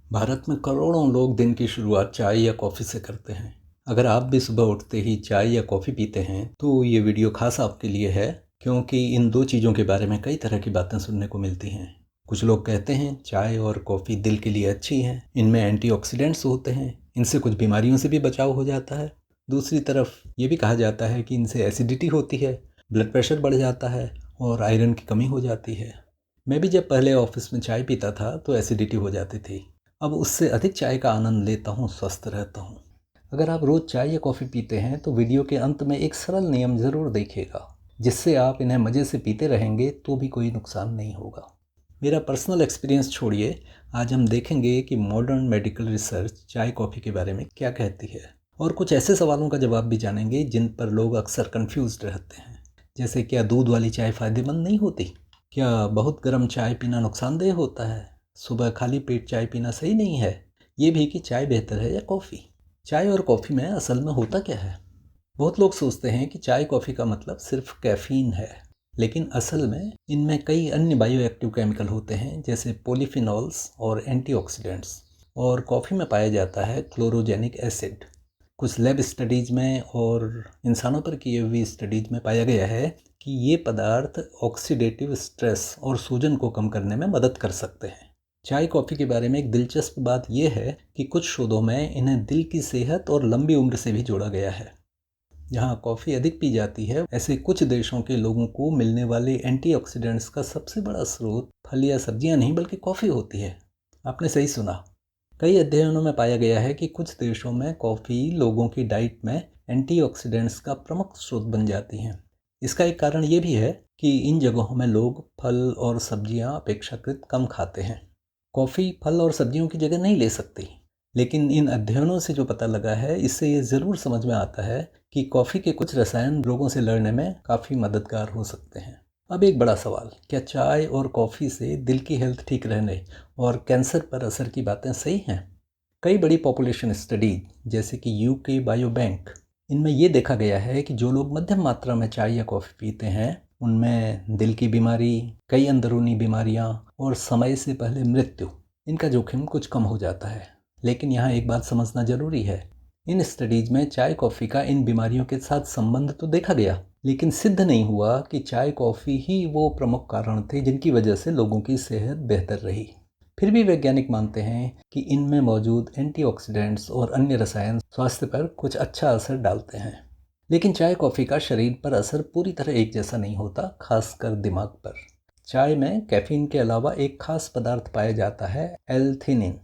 भारत में करोड़ों लोग दिन की शुरुआत चाय या कॉफ़ी से करते हैं। अगर आप भी सुबह उठते ही चाय या कॉफ़ी पीते हैं तो ये वीडियो खास आपके लिए है, क्योंकि इन दो चीज़ों के बारे में कई तरह की बातें सुनने को मिलती हैं। कुछ लोग कहते हैं चाय और कॉफ़ी दिल के लिए अच्छी हैं, इनमें एंटीऑक्सीडेंट्स होते हैं, इनसे कुछ बीमारियों से भी बचाव हो जाता है। दूसरी तरफ ये भी कहा जाता है कि इनसे एसिडिटी होती है, ब्लड प्रेशर बढ़ जाता है और आयरन की कमी हो जाती है। मैं भी जब पहले ऑफिस में चाय पीता था तो एसिडिटी हो जाती थी। अब उससे अधिक चाय का आनंद लेता हूँ, स्वस्थ रहता हूँ। अगर आप रोज़ चाय या कॉफ़ी पीते हैं तो वीडियो के अंत में एक सरल नियम ज़रूर देखिएगा, जिससे आप इन्हें मज़े से पीते रहेंगे तो भी कोई नुकसान नहीं होगा। मेरा पर्सनल एक्सपीरियंस छोड़िए, आज हम देखेंगे कि मॉडर्न मेडिकल रिसर्च चाय कॉफ़ी के बारे में क्या कहती है, और कुछ ऐसे सवालों का जवाब भी जानेंगे जिन पर लोग अक्सर कन्फ्यूज़ रहते हैं। जैसे, क्या दूध वाली चाय फ़ायदेमंद नहीं होती? क्या बहुत गर्म चाय पीना नुकसानदेह होता है? सुबह खाली पेट चाय पीना सही नहीं है? ये भी कि चाय बेहतर है या कॉफ़ी? चाय और कॉफ़ी में असल में होता क्या है? बहुत लोग सोचते हैं कि चाय कॉफ़ी का मतलब सिर्फ कैफ़ीन है, लेकिन असल में इनमें कई अन्य बायोएक्टिव केमिकल होते हैं, जैसे पॉलीफिनॉल्स और एंटीऑक्सीडेंट्स। और कॉफ़ी में पाया जाता है क्लोरोजेनिक एसिड। कुछ लैब स्टडीज़ में और इंसानों पर किए हुई स्टडीज़ में पाया गया है कि ये पदार्थ ऑक्सीडेटिव स्ट्रेस और सूजन को कम करने में मदद कर सकते हैं। चाय कॉफ़ी के बारे में एक दिलचस्प बात यह है कि कुछ शोधों में इन्हें दिल की सेहत और लंबी उम्र से भी जोड़ा गया है। जहाँ कॉफ़ी अधिक पी जाती है, ऐसे कुछ देशों के लोगों को मिलने वाले एंटीऑक्सीडेंट्स का सबसे बड़ा स्रोत फल या सब्जियाँ नहीं बल्कि कॉफ़ी होती है। आपने सही सुना। कई अध्ययनों में पाया गया है कि कुछ देशों में कॉफ़ी लोगों की डाइट में एंटीऑक्सीडेंट्स का प्रमुख स्रोत बन जाती हैं। इसका एक कारण ये भी है कि इन जगहों में लोग फल और सब्जियां अपेक्षाकृत कम खाते हैं। कॉफ़ी फल और सब्जियों की जगह नहीं ले सकती, लेकिन इन अध्ययनों से जो पता लगा है, इससे ये ज़रूर समझ में आता है कि कॉफ़ी के कुछ रसायन रोगों से लड़ने में काफ़ी मददगार हो सकते हैं। अब एक बड़ा सवाल, क्या चाय और कॉफ़ी से दिल की हेल्थ ठीक रहने और कैंसर पर असर की बातें सही हैं? कई बड़ी पॉपुलेशन स्टडीज, जैसे कि यूके बायोबैंक, इनमें ये देखा गया है कि जो लोग मध्यम मात्रा में चाय या कॉफ़ी पीते हैं, उनमें दिल की बीमारी, कई अंदरूनी बीमारियां और समय से पहले मृत्यु, इनका जोखिम कुछ कम हो जाता है। लेकिन यहाँ एक बात समझना जरूरी है, इन स्टडीज में चाय कॉफ़ी का इन बीमारियों के साथ संबंध तो देखा गया, लेकिन सिद्ध नहीं हुआ कि चाय कॉफ़ी ही वो प्रमुख कारण थे जिनकी वजह से लोगों की सेहत बेहतर रही। फिर भी वैज्ञानिक मानते हैं कि इनमें मौजूद एंटीऑक्सीडेंट्स और अन्य रसायन स्वास्थ्य पर कुछ अच्छा असर डालते हैं। लेकिन चाय कॉफ़ी का शरीर पर असर पूरी तरह एक जैसा नहीं होता, खासकर दिमाग पर। चाय में कैफीन के अलावा एक खास पदार्थ पाया जाता है, एल-थीनिन।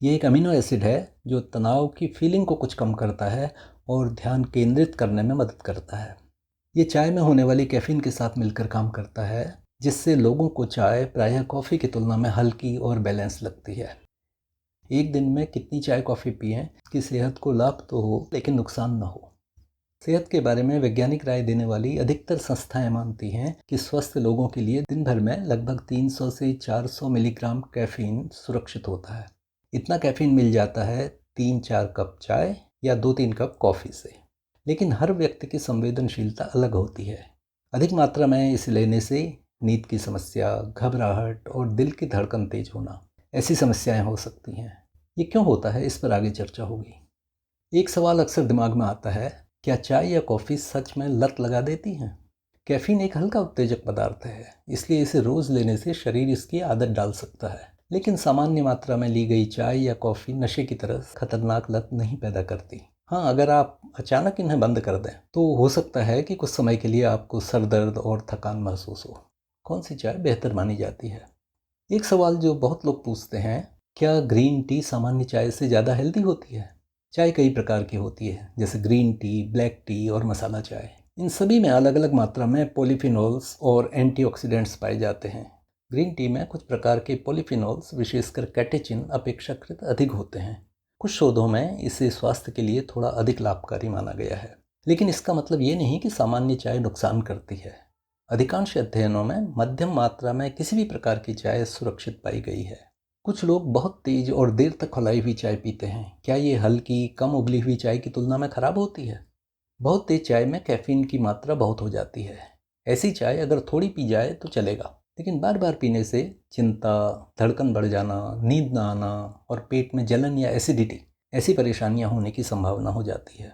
ये एक अमीनो एसिड है जो तनाव की फीलिंग को कुछ कम करता है और ध्यान केंद्रित करने में मदद करता है। ये चाय में होने वाली कैफीन के साथ मिलकर काम करता है, जिससे लोगों को चाय प्रायः कॉफ़ी की तुलना में हल्की और बैलेंस लगती है। एक दिन में कितनी चाय कॉफ़ी पिएं कि सेहत को लाभ तो हो लेकिन नुकसान न हो। सेहत के बारे में वैज्ञानिक राय देने वाली अधिकतर संस्थाएं मानती हैं कि स्वस्थ लोगों के लिए दिन भर में लगभग 300 से 400 मिलीग्राम कैफीन सुरक्षित होता है। इतना कैफीन मिल जाता है 3-4 कप चाय या 2-3 कप कॉफ़ी से। लेकिन हर व्यक्ति की संवेदनशीलता अलग होती है। अधिक मात्रा में इसे लेने से नींद की समस्या, घबराहट और दिल की धड़कन तेज होना, ऐसी समस्याएं हो सकती हैं। ये क्यों होता है, इस पर आगे चर्चा होगी। एक सवाल अक्सर दिमाग में आता है, क्या चाय या कॉफ़ी सच में लत लगा देती हैं? कैफीन एक हल्का उत्तेजक पदार्थ है, इसलिए इसे रोज़ लेने से शरीर इसकी आदत डाल सकता है। लेकिन सामान्य मात्रा में ली गई चाय या कॉफ़ी नशे की तरह खतरनाक लत नहीं पैदा करती। हाँ, अगर आप अचानक इन्हें बंद कर दें तो हो सकता है कि कुछ समय के लिए आपको सर दर्द और थकान महसूस हो। कौन सी चाय बेहतर मानी जाती है? एक सवाल जो बहुत लोग पूछते हैं, क्या ग्रीन टी सामान्य चाय से ज़्यादा हेल्दी होती है? चाय कई प्रकार की होती है, जैसे ग्रीन टी, ब्लैक टी और मसाला चाय। इन सभी में अलग अलग मात्रा में पॉलीफिनॉल्स और एंटीऑक्सीडेंट्स पाए जाते हैं। ग्रीन टी में कुछ प्रकार के पॉलीफिनॉल्स, विशेषकर कैटेचिन, अपेक्षाकृत अधिक होते हैं। कुछ शोधों में इसे स्वास्थ्य के लिए थोड़ा अधिक लाभकारी माना गया है, लेकिन इसका मतलब ये नहीं कि सामान्य चाय नुकसान करती है। अधिकांश अध्ययनों में मध्यम मात्रा में किसी भी प्रकार की चाय सुरक्षित पाई गई है। कुछ लोग बहुत तेज और देर तक खौलाई हुई चाय पीते हैं। क्या ये हल्की, कम उबली हुई चाय की तुलना में खराब होती है? बहुत तेज चाय में कैफीन की मात्रा बहुत हो जाती है। ऐसी चाय अगर थोड़ी पी जाए तो चलेगा, लेकिन बार बार पीने से चिंता, धड़कन बढ़ जाना, नींद ना आना और पेट में जलन या एसिडिटी ऐसी परेशानियां होने की संभावना हो जाती है।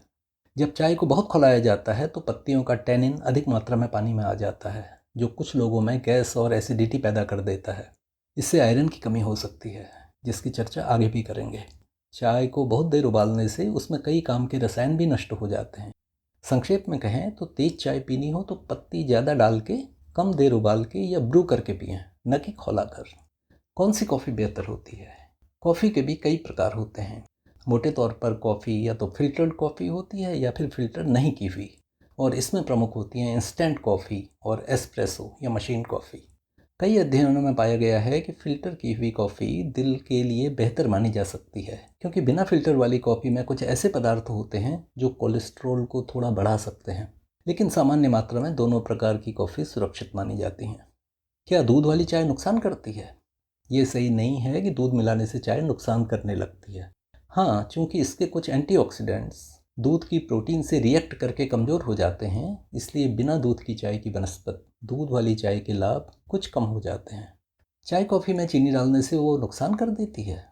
जब चाय को बहुत खौलाया जाता है तो पत्तियों का टैनिन अधिक मात्रा में पानी में आ जाता है, जो कुछ लोगों में गैस और एसिडिटी पैदा कर देता है। इससे आयरन की कमी हो सकती है, जिसकी चर्चा आगे भी करेंगे। चाय को बहुत देर उबालने से उसमें कई काम के रसायन भी नष्ट हो जाते हैं। संक्षेप में कहें तो तेज चाय पीनी हो तो पत्ती ज़्यादा डाल के, कम देर उबाल के या ब्रू करके पिएं, न कि खौला कर। कौन सी कॉफ़ी बेहतर होती है? कॉफ़ी के भी कई प्रकार होते हैं। मोटे तौर पर कॉफ़ी या तो फिल्टर्ड कॉफ़ी होती है या फिर फिल्टर नहीं की हुई, और इसमें प्रमुख होती हैं इंस्टेंट कॉफ़ी और एस्प्रेसो या मशीन कॉफ़ी। कई अध्ययनों में पाया गया है कि फ़िल्टर की हुई कॉफ़ी दिल के लिए बेहतर मानी जा सकती है, क्योंकि बिना फ़िल्टर वाली कॉफ़ी में कुछ ऐसे पदार्थ होते हैं जो कोलेस्ट्रॉल को थोड़ा बढ़ा सकते हैं। लेकिन सामान्य मात्रा में दोनों प्रकार की कॉफ़ी सुरक्षित मानी जाती हैं। क्या दूध वाली चाय नुकसान करती है? ये सही नहीं है कि दूध मिलाने से चाय नुकसान करने लगती है। हाँ, चूँकि इसके कुछ एंटीऑक्सीडेंट्स दूध की प्रोटीन से रिएक्ट करके कमज़ोर हो जाते हैं, इसलिए बिना दूध की चाय की बनस्पत दूध वाली चाय के लाभ कुछ कम हो जाते हैं। चाय कॉफ़ी में चीनी डालने से वो नुकसान कर देती है?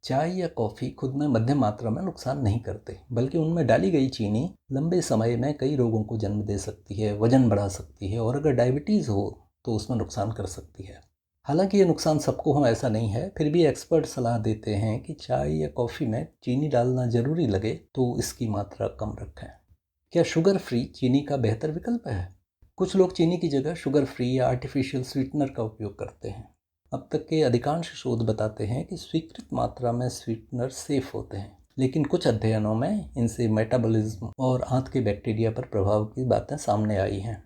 चाय या कॉफ़ी खुद में मध्यम मात्रा में नुकसान नहीं करते, बल्कि उनमें डाली गई चीनी लंबे समय में कई रोगों को जन्म दे सकती है, वजन बढ़ा सकती है और अगर डायबिटीज़ हो तो उसमें नुकसान कर सकती है। हालांकि ये नुकसान सबको हो ऐसा नहीं है, फिर भी एक्सपर्ट सलाह देते हैं कि चाय या कॉफ़ी में चीनी डालना ज़रूरी लगे तो इसकी मात्रा कम रखें। क्या शुगर फ्री चीनी का बेहतर विकल्प है? कुछ लोग चीनी की जगह शुगर फ्री या आर्टिफिशियल स्वीटनर का उपयोग करते हैं। अब तक के अधिकांश शोध बताते हैं कि स्वीकृत मात्रा में स्वीटनर सेफ होते हैं, लेकिन कुछ अध्ययनों में इनसे मेटाबॉलिज्म और आंत के बैक्टीरिया पर प्रभाव की बातें सामने आई हैं।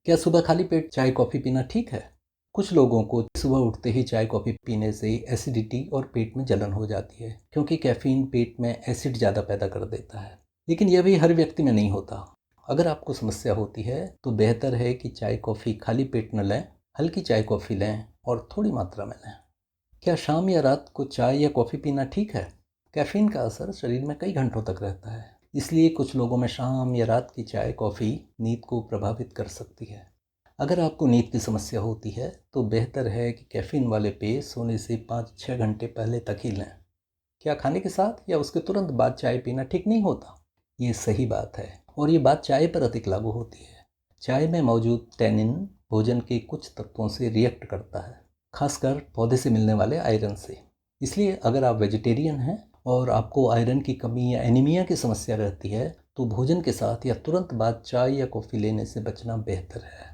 क्या सुबह खाली पेट चाय कॉफ़ी पीना ठीक है? कुछ लोगों को सुबह उठते ही चाय कॉफ़ी पीने से एसिडिटी और पेट में जलन हो जाती है, क्योंकि कैफ़ीन पेट में एसिड ज़्यादा पैदा कर देता है। लेकिन यह भी हर व्यक्ति में नहीं होता। अगर आपको समस्या होती है तो बेहतर है कि चाय कॉफ़ी खाली पेट न लें, हल्की चाय कॉफ़ी लें और थोड़ी मात्रा में लें। क्या शाम या रात को चाय या कॉफ़ी पीना ठीक है? कैफ़ीन का असर शरीर में कई घंटों तक रहता है, इसलिए कुछ लोगों में शाम या रात की चाय कॉफ़ी नींद को प्रभावित कर सकती है। अगर आपको नींद की समस्या होती है तो बेहतर है कि कैफ़ीन वाले पेय सोने से 5-6 घंटे पहले तक ही लें। क्या खाने के साथ या उसके तुरंत बाद चाय पीना ठीक नहीं होता? ये सही बात है, और ये बात चाय पर अधिक लागू होती है। चाय में मौजूद टैनिन भोजन के कुछ तत्वों से रिएक्ट करता है, खासकर पौधे से मिलने वाले आयरन से। इसलिए अगर आप वेजिटेरियन हैं और आपको आयरन की कमी या एनीमिया की समस्या रहती है तो भोजन के साथ या तुरंत बाद चाय या कॉफ़ी लेने से बचना बेहतर है।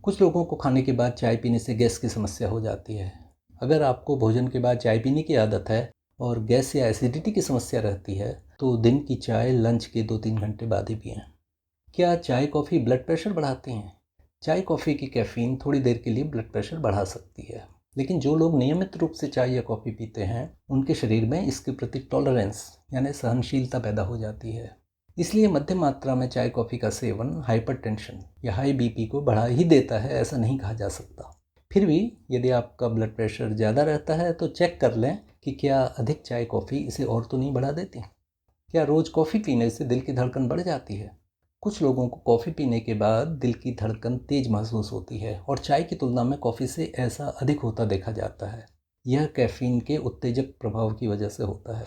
कुछ लोगों को खाने के बाद चाय पीने से गैस की समस्या हो जाती है। अगर आपको भोजन के बाद चाय पीने की आदत है और गैस या एसिडिटी की समस्या रहती है तो दिन की चाय लंच के 2-3 घंटे बाद ही पिएं। क्या चाय कॉफ़ी ब्लड प्रेशर बढ़ाती हैं? चाय कॉफ़ी की कैफ़ीन थोड़ी देर के लिए ब्लड प्रेशर बढ़ा सकती है, लेकिन जो लोग नियमित रूप से चाय या कॉफ़ी पीते हैं उनके शरीर में इसके प्रति टॉलरेंस यानी सहनशीलता पैदा हो जाती है। इसलिए मध्यम मात्रा में चाय कॉफ़ी का सेवन हाइपरटेंशन या हाई बीपी को बढ़ा ही देता है, ऐसा नहीं कहा जा सकता। फिर भी यदि आपका ब्लड प्रेशर ज़्यादा रहता है तो चेक कर लें कि क्या अधिक चाय कॉफ़ी इसे और तो नहीं बढ़ा देती। क्या रोज़ कॉफ़ी पीने से दिल की धड़कन बढ़ जाती है? कुछ लोगों को कॉफ़ी पीने के बाद दिल की धड़कन तेज महसूस होती है और चाय की तुलना में कॉफ़ी से ऐसा अधिक होता देखा जाता है। यह कैफ़ीन के उत्तेजक प्रभाव की वजह से होता है।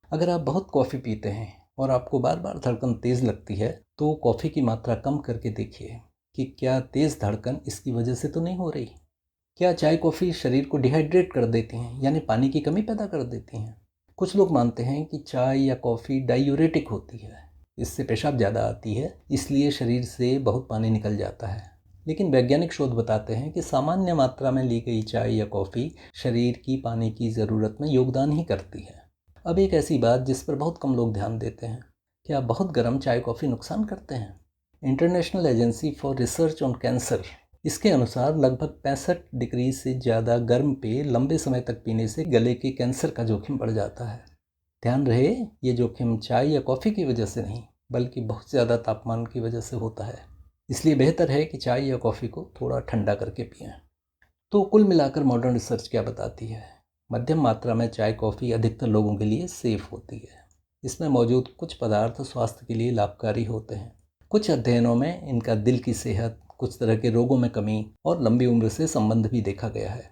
अगर आप बहुत कॉफ़ी पीते हैं और आपको बार बार धड़कन तेज़ लगती है तो कॉफ़ी की मात्रा कम करके देखिए कि क्या तेज़ धड़कन इसकी वजह से तो नहीं हो रही। क्या चाय कॉफ़ी शरीर को डिहाइड्रेट कर देती हैं, यानी पानी की कमी पैदा कर देती हैं? कुछ लोग मानते हैं कि चाय या कॉफ़ी डायूरेटिक होती है, इससे पेशाब ज़्यादा आती है, इसलिए शरीर से बहुत पानी निकल जाता है। लेकिन वैज्ञानिक शोध बताते हैं कि सामान्य मात्रा में ली गई चाय या कॉफ़ी शरीर की पानी की ज़रूरत में योगदान ही करती है। अब एक ऐसी बात जिस पर बहुत कम लोग ध्यान देते हैं, क्या बहुत गर्म चाय कॉफ़ी नुकसान करते हैं? International agency for research on cancer इसके अनुसार लगभग 65 डिग्री से ज़्यादा गर्म पेय लंबे समय तक पीने से गले के कैंसर का जोखिम बढ़ जाता है। ध्यान रहे, ये जोखिम चाय या कॉफ़ी की वजह से नहीं बल्कि बहुत ज़्यादा तापमान की वजह से होता है। इसलिए बेहतर है कि चाय या कॉफ़ी को थोड़ा ठंडा करके पिएं। तो कुल मिलाकर मॉडर्न रिसर्च क्या बताती है? मध्यम मात्रा में चाय कॉफ़ी अधिकतर लोगों के लिए सेफ होती है। इसमें मौजूद कुछ पदार्थ स्वास्थ्य के लिए लाभकारी होते हैं। कुछ अध्ययनों में इनका दिल की सेहत, कुछ तरह के रोगों में कमी और लंबी उम्र से संबंध भी देखा गया है।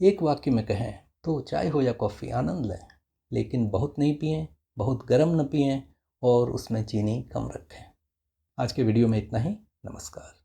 एक वाक्य में कहें तो चाय हो या कॉफ़ी आनंद लें, लेकिन बहुत नहीं पिएं, बहुत गर्म न पिएं और उसमें चीनी कम रखें। आज के वीडियो में इतना ही। नमस्कार।